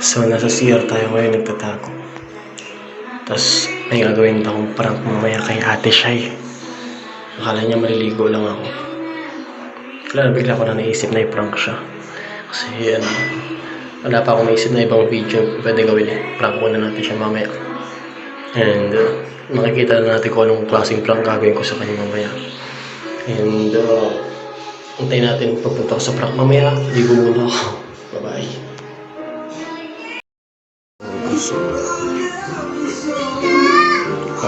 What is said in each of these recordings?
So, nasa CR tayo ngayon, nagtatago. Tapos, may gagawin akong prank mamaya kay Ate Shai. Akala niya maliligo lang ako. Kaya bigla ko na naisip na i-prank siya. Kasi, wala pa akong naisip na ibang video pwede gawin eh. Prank muna natin siya mamaya. And, makikita na natin kung anong klaseng prank gagawin ko sa kanya mamaya. And, antayin natin pagpunta ko sa prank mamaya. Ligo muna ako. Bye-bye.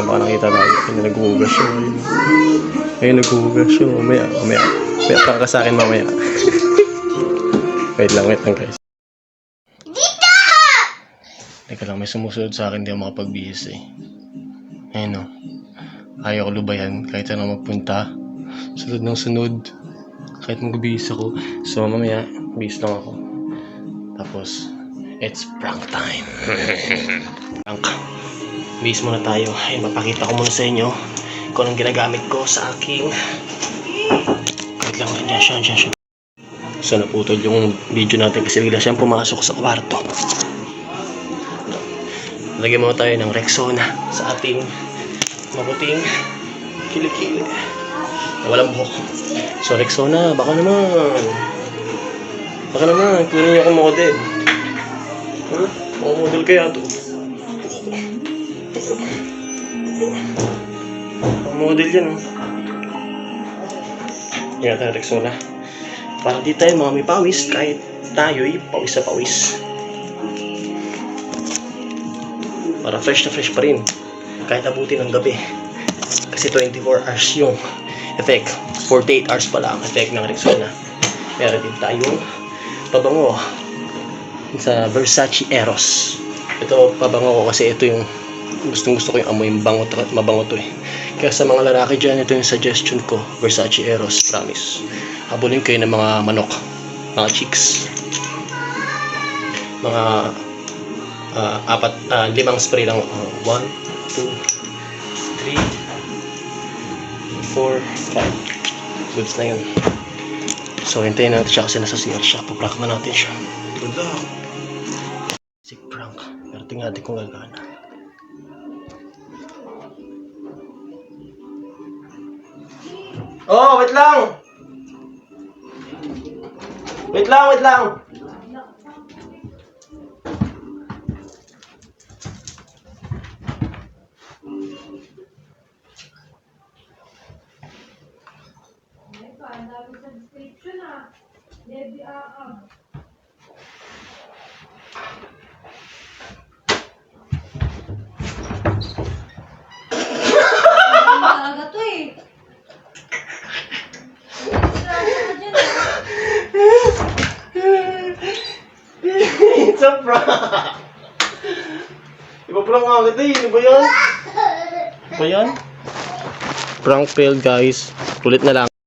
Baka nakita tayo. Naghuhugas siya. Ayun, naghuhugas siya. Mamaya. Prank ka sa akin mamaya. wait lang guys. Teka lang, may sumusunod sa akin, hindi ako makapag-bihis eh. Ayun o. Ayaw ko lubayan kahit saan ako magpunta. Sunod ng sunod. Kahit mag-bihis ako. So mamaya, bihis lang ako. Tapos, it's prank time. Prank. Bihis muna tayo. Ay, mapakita ko muna sa inyo kung anong ginagamit ko sa aking... Kahit lang, dyan siya. So naputol yung video natin kasi bigla siyang pumasok sa kwarto. Lagyan mo tayo ng Rexona sa ating mabuting kilikili. Walang buhok. So Rexona, baka naman kunin niyo akong model. Mga model kaya to. Mga model yan. Yan tayo Rexona. Para di tayo mga may pawis kahit tayo'y pawis sa pawis. Para fresh na fresh pa rin kahit abutin ng gabi. Kasi 24 hours yung effect. 48 hours pala ang effect ng Rexona. Meron din tayong pabango sa Versace Eros. Ito pabango ko kasi ito yung gusto ko yung amoy mabango to eh. Kaya sa mga lalaki dyan, ito yung suggestion ko. Versace Eros, promise. Habulin kayo ng mga manok, mga chicks. Mga 5 spray lang. 1, 2, 3, 4, 5. Goods na yun. So, hintayin natin siya kasi nasa CR siya. Paprank na natin siya. Good luck. Sick prank. Pero tingnan natin kung gagana. Oh, wait lang! Wait lang! Ang dami subscription ah. Baby talaga to eh. It's a prank! Ipaprank nga kita eh. Ano ba yan? Prank failed guys. Ulit na lang.